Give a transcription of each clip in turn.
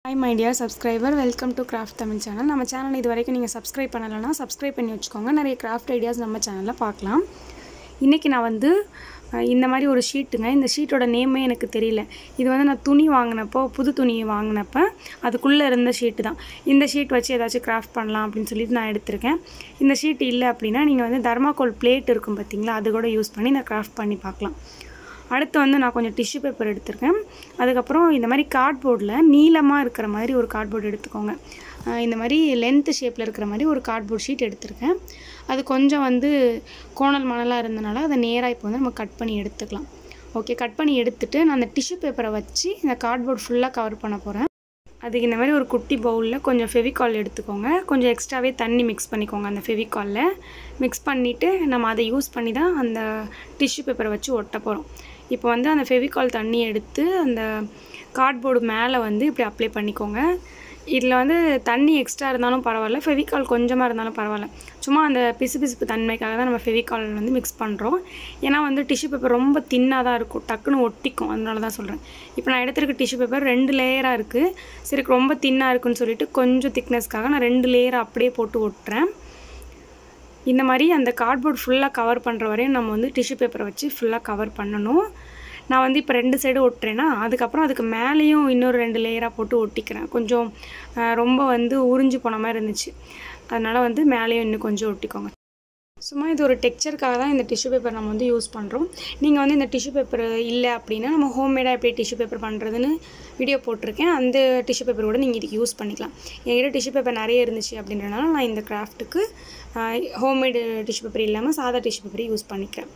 Hi my dear subscriber, welcome to Craft Tamil channel. நம்ம channel இதுவரைக்கும் நீங்க subscribe பண்ணலனா subscribe பண்ணி வச்சுக்கோங்க. நிறைய craft ideas நம்ம சேனல்ல பார்க்கலாம். இன்னைக்கு நான் வந்து இந்த மாதிரி ஒரு ஷீட்டுங்க. இந்த ஷீட்டோட நேமே எனக்கு தெரியல. இது வந்து நான் துணி வாங்குனப்போ புது துணி வாங்குனப்ப அதுக்குள்ள இருந்த ஷீட் தான். இந்த ஷீட் வச்சு ஏதாச்சும் கிராஃப்ட் பண்ணலாம் அப்படினு சொல்லி நான் எடுத்துர்க்கேன். இந்த ஷீட் இல்ல அப்படினா நீங்க வந்து தர்மாகோல் பிளேட் இருக்கும் பாத்தீங்களா, அது கூட யூஸ் பண்ணி நான் கிராஃப்ட் பண்ணி பார்க்கலாம். அடுத்து வந்து நான் கொஞ்சம் டிஷ்யூ பேப்பர் எடுத்துர்க்கேன். அதுக்கு அப்புறம் இந்த மாதிரி கார்ட்போர்ட்ல நீலமா இருக்கிற மாதிரி ஒரு கார்ட்போர்ட் எடுத்துக்கோங்க. இந்த மாதிரி லெந்த் ஷேப்ல இருக்கிற மாதிரி ஒரு கார்ட்போர்ட் ஷீட் எடுத்துர்க்கேன். அது கொஞ்சம் வந்து கோணல் மணலா இருந்தனால அத நேரா இப்போ வந்து நம்ம கட் பண்ணி எடுத்துக்கலாம். ஓகே, கட் பண்ணி எடுத்துட்டு நான் அந்த டிஷ்யூ பேப்பரை வச்சு இந்த கார்ட்போர்ட் ஃபுல்லா கவர் பண்ண போறேன். அதுக்கு இந்த மாதிரி ஒரு குட்டி பவுல்ல கொஞ்சம் ஃபெவிகால் எடுத்துக்கோங்க. கொஞ்சம் எக்ஸ்ட்ராவே தண்ணி மிக்ஸ் பண்ணிக்கோங்க அந்த ஃபெவிகால்ல. மிக்ஸ் பண்ணிட்டு நம்ம அதை யூஸ் பண்ணி தான் அந்த டிஷ்யூ பேப்பரை வச்சு ஒட்ட போறோம். இப்போ வந்து அந்த ஃபெவிகால் தண்ணி எடுத்து அந்த கார்ட்போர்டு மேலே வந்து இப்படி அப்ளை பண்ணிக்கோங்க. இதில் வந்து தண்ணி எக்ஸ்ட்ரா இருந்தாலும் பரவாயில்ல, ஃபெவிகால் கொஞ்சமாக இருந்தாலும் பரவாயில்ல. சும்மா அந்த பிசுபிசுப்பு தன்மைக்காக தான் நம்ம ஃபெவிகால் வந்து மிக்ஸ் பண்ணுறோம். ஏன்னா வந்து டிஷ்யூ பேப்பர் ரொம்ப தின்னாக தான் இருக்கும், டக்குன்னு ஒட்டிக்கும், அதனால தான் சொல்கிறேன். இப்போ நான் எடுத்துருக்க டிஷ்யூ பேப்பர் 2 லேயராக இருக்குது. சரி, ரொம்ப தின்னாக இருக்குன்னு சொல்லிட்டு கொஞ்சம் திக்னஸ்க்காக நான் 2 லேயரை அப்படியே போட்டு ஒட்டுறேன். இந்த மாதிரி அந்த கார்ட்போர்ட் ஃபுல்லாக கவர் பண்ணுற வரையும் நம்ம வந்து டிஷ்யூ பேப்பரை வச்சு ஃபுல்லாக கவர் பண்ணணும். நான் வந்து இப்போ 2 சைடு ஒட்டுறேன்னா அதுக்கப்புறம் அதுக்கு மேலேயும் இன்னொரு 2 லேயராக போட்டு ஒட்டிக்கிறேன். கொஞ்சம் ரொம்ப வந்து உறிஞ்சு போன மாதிரி இருந்துச்சு, அதனால் வந்து மேலேயும் இன்னும் கொஞ்சம் ஒட்டிக்கோங்க. சும்மா இது ஒரு டெக்ஸ்சருக்காக தான் இந்த டிஷ்யூ பேப்பர் நம்ம வந்து யூஸ் பண்ணுறோம். நீங்கள் வந்து இந்த டிஷ்யூ பேப்பர் இல்லை அப்படின்னா நம்ம ஹோம்மேடாக எப்படி டிஷ்யூ பேப்பர் பண்ணுறதுன்னு வீடியோ போட்டிருக்கேன். அந்த டிஷ்யூ பேப்பர் கூட நீங்கள் இதுக்கு யூஸ் பண்ணிக்கலாம். என்கிட்ட டிஷ்யூ பேப்பர் நிறைய இருந்துச்சு அப்படின்றனால நான் இந்த கிராஃப்ட்டுக்கு ஹோம்மேடு டிஷ்யூ பேப்பர் இல்லாமல் சாதா டிஷ்யூ பேப்பரை யூஸ் பண்ணிக்கிறேன்.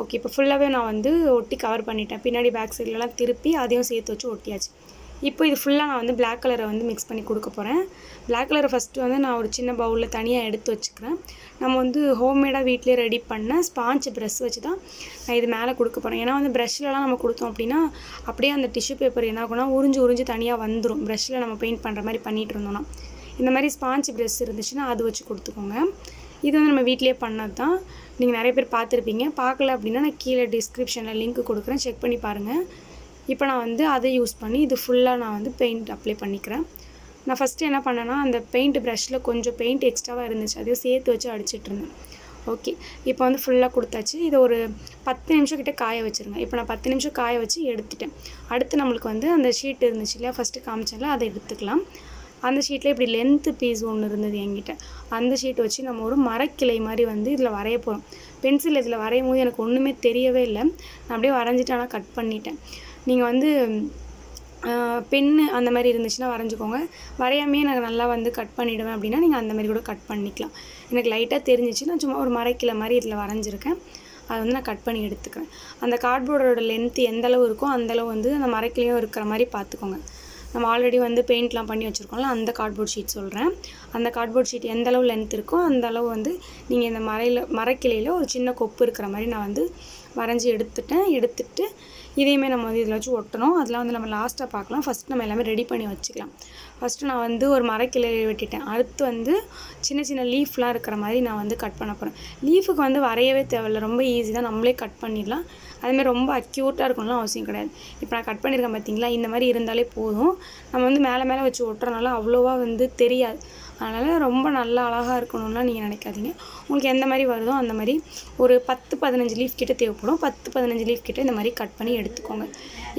ஓகே, இப்போ ஃபுல்லாகவே நான் வந்து ஒட்டி கவர் பண்ணிட்டேன். பின்னாடி பேக் சைட்லலாம் திருப்பி அதையும் சேர்த்து வச்சு ஒட்டியாச்சு. இப்போ இது ஃபுல்லாக நான் வந்து பிளாக் கலரை வந்து மிக்ஸ் பண்ணி கொடுக்க போகிறேன். பிளாக் கலரை ஃபஸ்ட்டு வந்து நான் ஒரு சின்ன பவுலில் தனியாக எடுத்து வச்சுக்கிறேன். நம்ம வந்து ஹோம்மேடாக வீட்டிலே ரெடி பண்ண ஸ்பாஞ்ச் ப்ரஷ் வச்சு தான் நான் இது மேலே கொடுக்க போகிறேன். ஏன்னா வந்து ப்ரஷ்லலாம் நம்ம கொடுத்தோம் அப்படின்னா அப்படியே அந்த டிஷ்யூ பேப்பர் என்ன ஆகும்னா உறிஞ்சு தனியாக வந்துடும். ப்ரஷ்ஷில் நம்ம பெயிண்ட் பண்ணுற மாதிரி பண்ணிகிட்டு இருந்தோம்னா. இந்த மாதிரி ஸ்பாஞ்ச் ப்ரஷ் இருந்துச்சுன்னா அது வச்சு கொடுத்துக்கோங்க. இது வந்து நம்ம வீட்டிலே பண்ணது தான். நீங்கள் நிறைய பேர் பார்த்துருப்பீங்க. பார்க்கல அப்படின்னா நான் கீழே டிஸ்கிரிப்ஷனில் லிங்க் கொடுக்குறேன், செக் பண்ணி பாருங்கள். இப்போ நான் வந்து அதை யூஸ் பண்ணி இது ஃபுல்லாக நான் வந்து பெயிண்ட் அப்ளை பண்ணிக்கிறேன். நான் ஃபஸ்ட்டு என்ன பண்ணேன்னா அந்த பெயிண்ட் ப்ரஷ்ஷில் கொஞ்சம் பெயிண்ட் எக்ஸ்ட்ராவாக இருந்துச்சு, அதையும் சேர்த்து வச்சு அடிச்சிட்ருந்தேன். ஓகே, இப்போ வந்து ஃபுல்லாக கொடுத்தாச்சு. இதை ஒரு 10 நிமிஷம் கிட்டே காய வச்சுருங்க. இப்போ நான் 10 நிமிஷம் காய வச்சு எடுத்துட்டேன். அடுத்து நம்மளுக்கு வந்து அந்த ஷீட் இருந்துச்சு இல்லையா, ஃபஸ்ட்டு காமிச்சல அதை எடுத்துக்கலாம். அந்த ஷீட்டில் இப்படி லென்த்து பீஸ் ஒன்று இருந்தது என்கிட்ட. அந்த ஷீட்டை வச்சு நம்ம ஒரு மரக்கிளை மாதிரி வந்து இதில் வரைய போகிறோம். பென்சில் இதில் வரையும் போது எனக்கு ஒன்றுமே தெரியவே இல்லை. நான் அப்படியே வரைஞ்சிட்டு ஆனால் கட் பண்ணிட்டேன். நீங்கள் வந்து பென்னு அந்த மாதிரி இருந்துச்சுன்னா வரைஞ்சிக்கோங்க. வரையாமே எனக்கு நல்லா வந்து கட் பண்ணிவிடுவேன் அப்படின்னா நீங்கள் அந்த மாதிரி கூட கட் பண்ணிக்கலாம். எனக்கு லைட்டாக தெரிஞ்சிச்சு, நான் சும்மா ஒரு மரக்கிளை மாதிரி இதில் வரைஞ்சிருக்கேன். அதை வந்து நான் கட் பண்ணி எடுத்துக்கிறேன். அந்த கார்ட்போர்டோட லென்த்து எந்தளவு இருக்கோ அந்தளவு வந்து அந்த மரக்கிளையும் இருக்கிற மாதிரி பார்த்துக்கோங்க. நம்ம ஆல்ரெடி வந்து பெயிண்ட்லாம் பண்ணி வச்சுருக்கோம்ல, அந்த கார்ட்போர்ட் ஷீட் சொல்கிறேன். அந்த கார்ட்போர்ட் ஷீட் எந்தளவு லென்த் இருக்கோ அந்தளவு வந்து நீங்கள் இந்த மரக்கிளையில் ஒரு சின்ன கொப்பு இருக்கிற மாதிரி நான் வந்து வரைஞ்சி எடுத்துட்டு இதையுமே நம்ம வந்து இதில் வச்சு ஒட்டணும். அதெல்லாம் வந்து நம்ம லாஸ்ட்டாக பார்க்கலாம். ஃபஸ்ட்டு நம்ம எல்லாமே ரெடி பண்ணி வச்சுக்கலாம். ஃபஸ்ட்டு நான் வந்து ஒரு மரக்கிளையை வெட்டிட்டேன். அடுத்து வந்து சின்ன லீஃப்லாம் இருக்கிற மாதிரி நான் வந்து கட் பண்ண போகிறேன். லீஃபுக்கு வந்து வரையவே தேவையில்லை, ரொம்ப ஈஸி தான், நம்மளே கட் பண்ணிடலாம். அதுமாதிரி ரொம்ப அக்யூட்டாக இருக்கணும்லாம் அவசியம் கிடையாது. இப்போ நான் கட் பண்ணியிருக்கேன் பார்த்தீங்களா, இந்த மாதிரி இருந்தாலே போதும். நம்ம வந்து மேலே வச்சு ஒட்டுறதுனால அவ்வளோவா வந்து தெரியாது. அதனால் ரொம்ப நல்லா அழகாக இருக்கணும்லாம் நீங்கள் நினைக்காதீங்க. உங்களுக்கு எந்த மாதிரி வருதோ அந்த மாதிரி ஒரு 10-15 லீஃப் கிட்டே தேவைப்படும். 10-15 லீஃப் கிட்டே இந்த மாதிரி கட் பண்ணி எடுத்துக்கோங்க.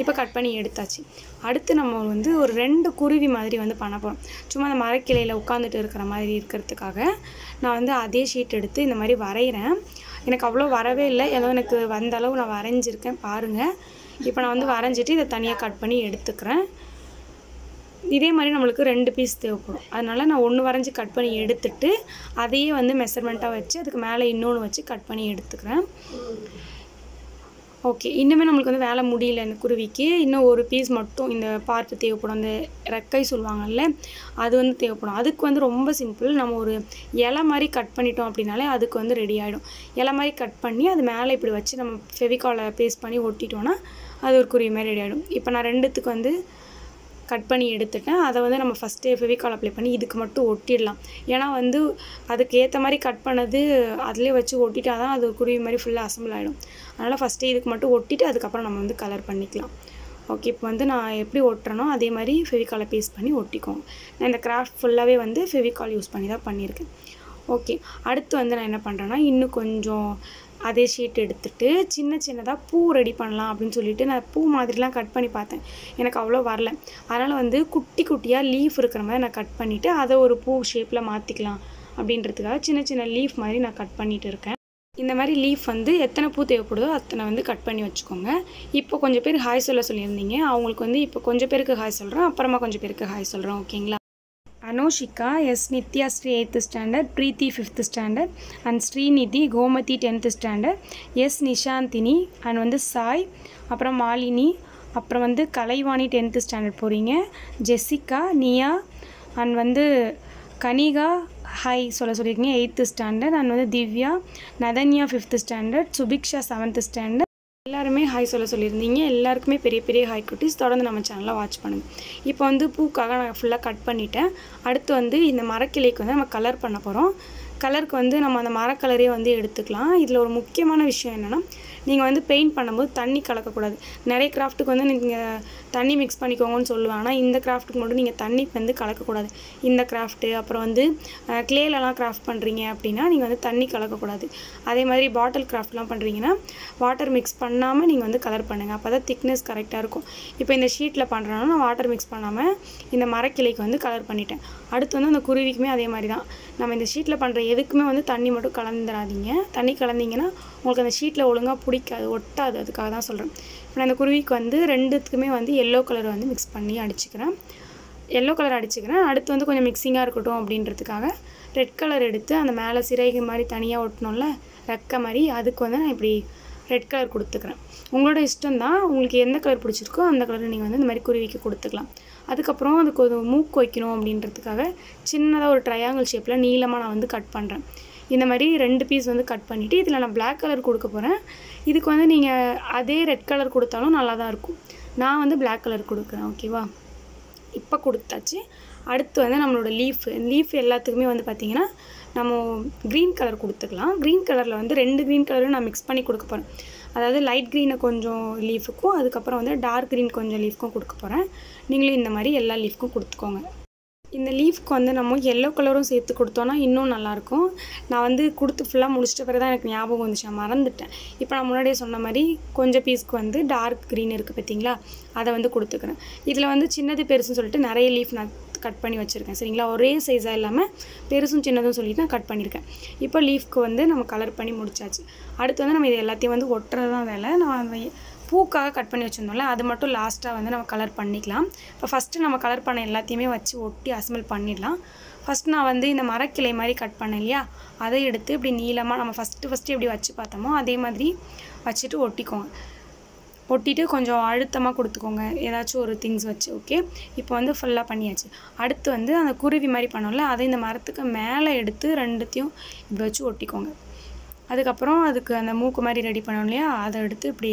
இப்போ கட் பண்ணி எடுத்தாச்சு. அடுத்து நம்ம வந்து ஒரு 2 குருவி மாதிரி வந்து பண்ண போகிறோம். சும்மா அந்த மரக்கிளையில் உட்காந்துட்டு இருக்கிற மாதிரி இருக்கிறதுக்காக நான் வந்து அதே ஷீட் எடுத்து இந்த மாதிரி வரைகிறேன். எனக்கு அவ்வளோ வரவே இல்லை, ஏதோ எனக்கு வந்த அளவு நான் வரைஞ்சிருக்கேன் பாருங்கள். இப்போ நான் வந்து வரைஞ்சிட்டு இதை தனியாக கட் பண்ணி எடுத்துக்கிறேன். இதே மாதிரி நம்மளுக்கு 2 பீஸ் தேவைப்படும். அதனால் நான் 1 வரைஞ்சி கட் பண்ணி எடுத்துட்டு அதையே வந்து மெஷர்மெண்ட்டாக வச்சு அதுக்கு மேலே இன்னொன்று வச்சு கட் பண்ணி எடுத்துக்கிறேன். ஓகே, இன்னுமே நம்மளுக்கு வந்து வேலை முடியல. இந்த குருவிக்கு இன்னும் ஒரு பீஸ் மட்டும் இந்த பார்ட் தேவைப்படும். அந்த ரெக்கை சொல்லுவாங்கள்ல, அது வந்து தேவைப்படும். அதுக்கு வந்து ரொம்ப சிம்பிள். நம்ம ஒரு இலை மாதிரி கட் பண்ணிட்டோம் அப்படின்னாலே அதுக்கு வந்து ரெடி ஆகிடும். இலை மாதிரி கட் பண்ணி அது மேலே இப்படி வச்சு நம்ம ஃபெவிகாலை பேஸ்ட் பண்ணி ஒட்டிட்டோன்னா அது ஒரு குருவி மாதிரி ரெடி ஆகிடும். இப்போ நான் 2த்துக்கு வந்து கட் பண்ணி எடுத்துட்டேன். அதை வந்து நம்ம ஃபஸ்ட்டு ஃபெவிகால் அப்ளை பண்ணி இதுக்கு மட்டும் ஒட்டிடலாம். ஏன்னா வந்து அதுக்கு ஏற்ற மாதிரி கட் பண்ணது அதிலே வச்சு ஒட்டிட்டா தான் அது குருவி மாதிரி ஃபுல்லாக அசம்பிள் ஆகிடும். அதனால் ஃபஸ்ட்டு இதுக்கு மட்டும் ஒட்டிட்டு அதுக்கப்புறம் நம்ம வந்து கலர் பண்ணிக்கலாம். ஓகே, இப்போ வந்து நான் எப்படி ஒட்டுறனோ அதே மாதிரி ஃபெவிகாலை பேஸ்ட் பண்ணி ஒட்டிக்கோங்க. நான் இந்த கிராஃப்ட் ஃபுல்லாகவே வந்து ஃபெவிகால் யூஸ் பண்ணி தான் பண்ணியிருக்கேன். ஓகே, அடுத்து வந்து நான் என்ன பண்ணுறேன்னா இன்னும் கொஞ்சம் அதே ஷீட் எடுத்துகிட்டு சின்ன சின்னதாக பூ ரெடி பண்ணலாம் அப்படின்னு சொல்லிட்டு நான் பூ மாதிரிலாம் கட் பண்ணி பார்த்தேன். எனக்கு அவ்வளோ வரல. அதனால் வந்து குட்டி குட்டியாக லீஃப் இருக்கிற மாதிரி நான் கட் பண்ணிவிட்டு அதை ஒரு பூ ஷேப்பில் மாற்றிக்கலாம் அப்படின்றதுக்காக சின்ன சின்ன லீஃப் மாதிரி நான் கட் பண்ணிகிட்டு இருக்கேன். இந்த மாதிரி லீஃப் வந்து எத்தனை பூ தேவைப்படுதோ அத்தனை வந்து கட் பண்ணி வச்சுக்கோங்க. இப்போ கொஞ்சம் பேர் ஹாய் சொல்லியிருந்தீங்க. அவங்களுக்கு வந்து இப்போ கொஞ்சம் பேருக்கு ஹாய் சொல்கிறேன், அப்புறமா கொஞ்சம் பேருக்கு ஹாய் சொல்கிறேன். ஓகேங்களா? Anoshika, S. Nitya Sri 8th standard, Preeti 5th standard, and Srinidhi Gomathi 10th standard, S. Nishantini and வந்து சாய், அப்புறம் மாலினி, அப்புறம் வந்து கலைவாணி 10th standard போகிறீங்க, ஜெசிகா, நியா அண்ட் வந்து கனிகா ஹாய் சொல்லியிருக்கீங்க 8th standard, அண்ட் வந்து Divya, Nathanya 5th standard, Subiksha 7th standard. எல்லாருமே ஹாய் சொல்லியிருந்தீங்க. எல்லாருக்குமே பெரிய பெரிய ஹாய் குட்டீஸ். தொடர்ந்து நம்ம சேனலை வாட்ச் பண்ணுங்கள். இப்போ வந்து பூக்காக நான் ஃபுல்லாக கட் பண்ணிட்டேன். அடுத்து வந்து இந்த மரக்கிளைக்கு வந்து நம்ம கலர் பண்ண போகிறோம். கலருக்கு வந்து நம்ம அந்த மரக்கலரே வந்து எடுத்துக்கலாம். இதில் ஒரு முக்கியமான விஷயம் என்னென்னா, நீங்கள் வந்து பெயிண்ட் பண்ணும்போது தண்ணி கலக்கக்கூடாது. நிறைய கிராஃப்ட்டுக்கு வந்து நீங்கள் தண்ணி மிக்ஸ் பண்ணிக்கோங்கன்னு சொல்லுவேன். ஆனால் இந்த கிராஃப்ட்டுக்கு மட்டும் நீங்கள் தண்ணி வந்து கலக்கக்கூடாது. இந்த கிராஃப்ட்டு அப்புறம் வந்து க்ளேலலாம் கிராஃப்ட் பண்ணுறீங்க அப்படின்னா நீங்கள் வந்து தண்ணி கலக்கக்கூடாது. அதே மாதிரி பாட்டில் கிராஃப்ட்லாம் பண்ணுறீங்கன்னா வாட்டர் மிக்ஸ் பண்ணாமல் நீங்கள் வந்து கலர் பண்ணுங்கள். அப்போ தான் திக்னஸ் கரெக்டாக இருக்கும். இப்போ இந்த ஷீட்டில் பண்ணுறேன்னா நான் வாட்டர் மிக்ஸ் பண்ணாமல் இந்த மரக்கிளைக்கு வந்து கலர் பண்ணிட்டேன். அடுத்து வந்து அந்த குருவிக்குமே அதே மாதிரி தான். நம்ம இந்த ஷீட்டில் பண்ணுற எதுக்குமே வந்து தண்ணி மட்டும் கலந்துடாதீங்க. தண்ணி கலந்தீங்கன்னா உங்களுக்கு அந்த ஷீட்டில் ஒழுங்காக பிடிக்காது, ஒட்டாது. அதுக்காக தான் சொல்கிறேன். இப்போ நான் அந்த குருவிக்கு வந்து ரெண்டுத்துக்குமே வந்து எல்லோ கலர் வந்து மிக்ஸ் பண்ணி அடிச்சுக்கிறேன். Yellow colour அடிச்சுக்கிறேன். அடுத்து வந்து கொஞ்சம் மிக்சிங்காக இருக்கட்டும் அப்படின்றதுக்காக ரெட் கலர் எடுத்து அந்த மேலே சிறைகு மாதிரி தனியாக ஒட்டணும்ல, ரெக்க மாதிரி, அதுக்கு வந்து நான் இப்படி ரெட் கலர் கொடுத்துக்கிறேன். உங்களோட இஷ்டம் தான். உங்களுக்கு எந்த கலர் பிடிச்சிருக்கோ அந்த கலர் நீங்கள் வந்து இந்த மாதிரி குருவிக்கு கொடுத்துக்கலாம். அதுக்கப்புறம் அதுக்கு ஒரு மூக்கு வைக்கணும் அப்படின்றதுக்காக சின்னதாக ஒரு ட்ரையாங்கிள் ஷேப்பில் நீளமாக நான் வந்து கட் பண்ணுறேன். இந்த மாதிரி 2 பீஸ் வந்து கட் பண்ணிவிட்டு இதில் நான் பிளாக் கலர் கொடுக்க போகிறேன். இதுக்கு வந்து நீங்கள் அதே ரெட் கலர் கொடுத்தாலும் நல்லா தான் இருக்கும். நான் வந்து பிளாக் கலர் கொடுக்குறேன். ஓகேவா? இப்போ கொடுத்தாச்சு. அடுத்து வந்து நம்மளோட லீஃப் எல்லாத்துக்குமே வந்து பார்த்திங்கன்னா நம்ம க்ரீன் கலர் கொடுத்துக்கலாம். க்ரீன் கலரில் வந்து 2 க்ரீன் கலரும் நான் மிக்ஸ் பண்ணி கொடுக்க போகிறேன். அதாவது லைட் க்ரீனை கொஞ்சம் லீஃபுக்கும் அதுக்கப்புறம் வந்து டார்க் க்ரீன் கொஞ்சம் லீஃப்க்கும் கொடுக்க போகிறேன். நீங்களும் இந்த மாதிரி எல்லா லீஃப்க்கும் கொடுத்துக்கோங்க. இந்த லீஃப்க்கு வந்து நம்ம எல்லோ கலரும் சேர்த்து கொடுத்தோன்னா இன்னும் நல்லாயிருக்கும். நான் வந்து கொடுத்து ஃபுல்லாக முடிச்சிட்ட பிறகு தான் எனக்கு ஞாபகம் வந்துச்சு, நான் மறந்துட்டேன். இப்போ நான் முன்னாடியே சொன்ன மாதிரி கொஞ்சம் பீஸ்க்கு வந்து டார்க் க்ரீன் இருக்குது பார்த்தீங்களா, அதை வந்து கொடுத்துக்கிறேன். இதில் வந்து சின்னது பெருசுன்னு சொல்லிட்டு நிறைய லீஃப் நான் கட் பண்ணி வச்சுருக்கேன். சரிங்களா? ஒரே சைஸாக இல்லாமல் பெருசும் சின்னதும் சொல்லிட்டு நான் கட் பண்ணியிருக்கேன். இப்போ லீஃப்க்கு வந்து நம்ம கலர் பண்ணி முடிச்சாச்சு. அடுத்து வந்து நம்ம இது எல்லாத்தையும் வந்து ஒட்டுறது தான் வேலை. நான் பூக்காக கட் பண்ணி வச்சுருந்தோம்ல, அது மட்டும் லாஸ்ட்டாக வந்து நம்ம கலர் பண்ணிக்கலாம். இப்போ ஃபஸ்ட்டு நம்ம கலர் பண்ண எல்லாத்தையுமே வச்சு ஒட்டி அசம்பிள் பண்ணிடலாம். ஃபஸ்ட் நான் வந்து இந்த மரக்கிளை மாதிரி கட் பண்ணேன் இல்லையா, அதை எடுத்து இப்படி நீளமாக நம்ம ஃபஸ்ட்டு எப்படி வச்சு பார்த்தோமோ அதே மாதிரி வச்சுட்டு ஒட்டிக்கோங்க. ஒட்டிட்டு கொஞ்சம் அழுத்தமாக கொடுத்துக்கோங்க, ஏதாச்சும் ஒரு திங்ஸ் வச்சு. ஓகே, இப்போ வந்து ஃபுல்லாக பண்ணியாச்சு. அடுத்து வந்து அந்த குருவி மாதிரி பண்ணோம்ல, அதை இந்த மரத்துக்கு மேலே எடுத்து ரெண்டுத்தையும் இப்படி வச்சு ஒட்டிக்கோங்க. அதுக்கப்புறம் அதுக்கு அந்த மூக்கு மாதிரி ரெடி பண்ணோம் இல்லையா, அதை எடுத்து இப்படி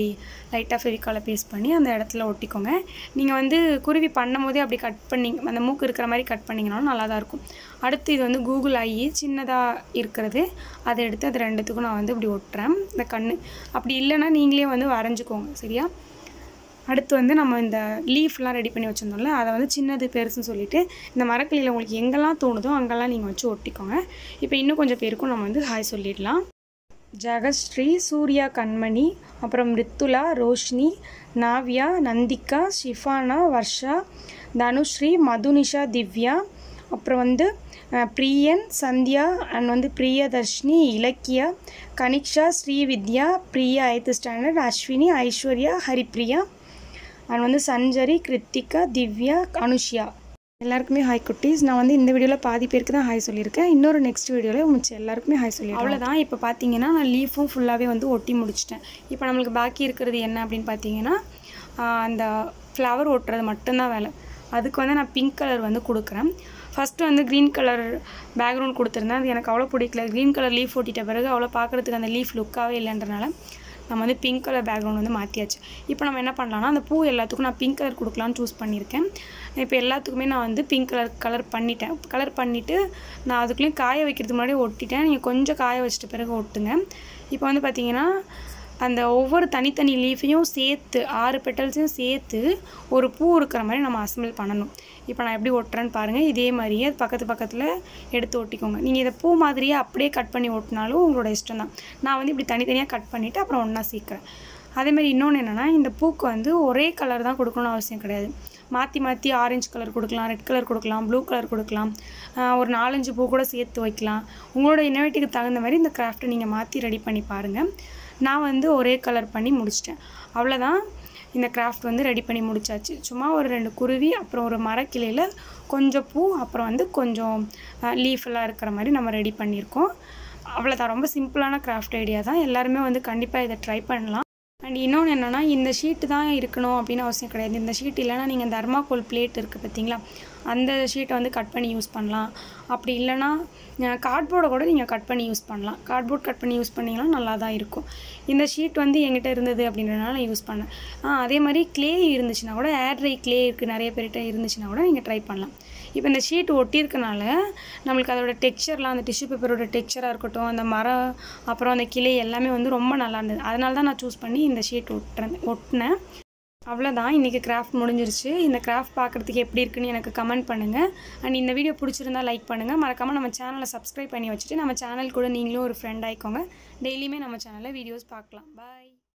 லைட்டாக ஃபெவிகாலை பேஸ்ட் பண்ணி அந்த இடத்துல ஒட்டிக்கோங்க. நீங்கள் வந்து குருவி பண்ணும் போதே அப்படி கட் பண்ணி அந்த மூக்கு இருக்கிற மாதிரி கட் பண்ணிங்கனாலும் நல்லா தான் இருக்கும். அடுத்து இது வந்து கூகுள் ஐ சின்னதாக இருக்கிறது, அதை எடுத்து அது ரெண்டுத்துக்கும் நான் வந்து இப்படி ஒட்டுறேன். இந்த கண் அப்படி இல்லைன்னா நீங்களே வந்து வரைஞ்சிக்கோங்க. சரியா? அடுத்து வந்து நம்ம இந்த லீஃப்லாம் ரெடி பண்ணி வச்சுருந்தோம்ல, அதை வந்து சின்னது பெருசுன்னு சொல்லிவிட்டு இந்த மரக்கிளையில் உங்களுக்கு எங்கெல்லாம் தோணுதோ அங்கெல்லாம் நீங்கள் வச்சு ஒட்டிக்கோங்க. இப்போ இன்னும் கொஞ்சம் பேருக்கும் நம்ம வந்து ஹாய் சொல்லிடலாம். ஜெகஸ்ரீ, சூர்யா கண்மணி, அப்புறம் ரித்துலா, ரோஷினி, நாவ்யா, நந்திகா, ஷிஃபானா, வர்ஷா, தனுஸ்ரீ, மதுனிஷா, திவ்யா, அப்புறம் வந்து பிரியன், சந்தியா அண்ட் வந்து Priyadarshini, Ilakkiya, Kaniksha, Srividya, Priya 8th standard, Ashwini, Aishwarya, Haripriya and வந்து சஞ்சரி, கிருத்திகா, திவ்யா, அனுஷியா. எல்லாருக்குமே ஹாய் குட்டீஸ். நான் வந்து இந்த வீடியோவில் பாதி பேருக்கு தான் ஹாய் சொல்லியிருக்கேன். இன்னொரு நெக்ஸ்ட் வீடியோவில் மிச்சம் எல்லாருக்குமே ஹாய் சொல்லியிருக்கேன். அவ்வளோதான். இப்போ பார்த்தீங்கன்னா நான் லீஃபும் ஃபுல்லாகவே வந்து ஒட்டி முடிச்சிட்டேன். இப்போ நம்மளுக்கு பாக்கி இருக்கிறது என்ன அப்படின்னு பார்த்தீங்கன்னா அந்த ஃப்ளவர் ஒட்டுறது மட்டும்தான் வேலை. அதுக்கு வந்து நான் பிங்க் கலர் வந்து கொடுக்குறேன். ஃபஸ்ட்டு வந்து க்ரீன் கலர் பேக்ரவுண்ட் கொடுத்துருந்தேன். அது எனக்கு அவ்வளோ பிடிக்கல. க்ரீன் கலர் லீஃப் ஒட்டிட்ட பிறகு அவ்வளோ பார்க்குறதுக்கு அந்த லீஃப் லுக்காகவே இல்லைன்றனால நம்ம வந்து பிங்க் கலர் பேக்ரவுண்ட் வந்து மாற்றியாச்சு. இப்போ நம்ம என்ன பண்ணலாம்னா அந்த பூ எல்லாத்துக்கும் நான் பிங்க் கலர் கொடுக்கலான்னு சூஸ் பண்ணியிருக்கேன். இப்போ எல்லாத்துக்குமே நான் வந்து பிங்க் கலர் பண்ணிட்டேன். கலர் பண்ணிவிட்டு நான் அதுக்குள்ளேயும் காய வைக்கிறதுக்கு முன்னாடி ஒட்டிட்டேன். நீங்கள் கொஞ்சம் காய வச்சிட்ட பிறகு ஒட்டுங்க. இப்போ வந்து பார்த்திங்கன்னா அந்த ஒவ்வொரு தனித்தனி லீஃபையும் சேர்த்து 6 பெட்டல்ஸையும் சேர்த்து ஒரு பூ இருக்கிற மாதிரி நம்ம அசம்பிள் பண்ணணும். இப்போ நான் எப்படி ஒட்டுறேன்னு பாருங்கள். இதே மாதிரியே பக்கத்தில் எடுத்து ஒட்டிக்கோங்க. நீங்கள் இதை பூ மாதிரியே அப்படியே கட் பண்ணி ஒட்டினாலும் உங்களோட இஷ்டம் தான். நான் வந்து இப்படி தனித்தனியாக கட் பண்ணிவிட்டு அப்புறம் ஒன்றா சேர்க்குறேன். அதேமாதிரி இன்னொன்று என்னென்னா, இந்த பூக்கு வந்து ஒரே கலர் தான் கொடுக்கணும்னு அவசியம் கிடையாது. மாற்றி ஆரஞ்சு கலர் கொடுக்கலாம், ரெட் கலர் கொடுக்கலாம், ப்ளூ கலர் கொடுக்கலாம், ஒரு 4-5 பூ கூட சேர்த்து வைக்கலாம். உங்களோட இன்னோவேட்டிவ்க்கு தகுந்த மாதிரி இந்த கிராஃப்ட்டை நீங்கள் மாற்றி ரெடி பண்ணி பாருங்கள். நான் வந்து ஒரே கலர் பண்ணி முடிச்சிட்டேன். அவ்வளோதான், இந்த கிராஃப்ட் வந்து ரெடி பண்ணி முடிச்சாச்சு. சும்மா ஒரு 2 குருவி, அப்புறம் ஒரு மரக்கிளையில் கொஞ்சம் பூ, அப்புறம் வந்து கொஞ்சம் லீஃபெல்லாம் இருக்கிற மாதிரி நம்ம ரெடி பண்ணியிருக்கோம். அவ்வளோதான், ரொம்ப சிம்பிளான கிராஃப்ட் ஐடியா தான். எல்லாருமே வந்து கண்டிப்பாக இதை ட்ரை பண்ணலாம். அண்ட் இன்னொன்று என்னென்னா, இந்த ஷீட்டு தான் இருக்கணும் அப்படின்னு அவசியம் கிடையாது. இந்த ஷீட் இல்லைனா நீங்கள் தர்மாக்கோல் பிளேட் இருக்குது பார்த்தீங்களா, அந்த ஷீட்டை வந்து கட் பண்ணி யூஸ் பண்ணலாம். அப்படி இல்லைனா கார்ட்போர்டை கூட நீங்கள் கட் பண்ணி யூஸ் பண்ணலாம். கார்ட்போர்ட் கட் பண்ணி யூஸ் பண்ணிங்கன்னா நல்லா தான் இருக்கும். இந்த ஷீட் வந்து என்கிட்ட இருந்தது அப்படின்றனால நான் யூஸ் பண்ணேன். அதே மாதிரி க்ளே இருந்துச்சுன்னா கூட, ஏர் ட்ரை க்ளே இருக்குது நிறைய பேர்கிட்ட இருந்துச்சுன்னா கூட நீங்கள் ட்ரை பண்ணலாம். இப்போ இந்த ஷீட் ஒட்டியிருக்கனால நம்மளுக்கு அதோட டெக்ஸ்சர்லாம், அந்த டிஷ்யூ பேப்பரோட டெக்ஸ்சராக இருக்கட்டும், அந்த மரம் அப்புறம் அந்த கிளை எல்லாமே வந்து ரொம்ப நல்லா இருந்தது. அதனால தான் நான் சூஸ் பண்ணி இந்த ஷீட் ஒட்டினேன். அவ்வளோதான், இன்றைக்கி கிராஃப்ட் முடிஞ்சிருச்சு. இந்த கிராஃப்ட் பார்க்குறதுக்கு எப்படி இருக்குன்னு எனக்கு கமெண்ட் பண்ணுங்கள். அண்ட் இந்த வீடியோ பிடிச்சிருந்தா லைக் பண்ணுங்கள். மறக்காமல் நம்ம சேனலை சப்ஸ்கிரைப் பண்ணி வச்சுட்டு நம்ம சேனல் கூட நீங்களும் ஒரு ஃப்ரெண்ட் ஆகிக்கோங்க. டெய்லியுமே நம்ம சேனலில் வீடியோஸ் பார்க்கலாம். பாய்.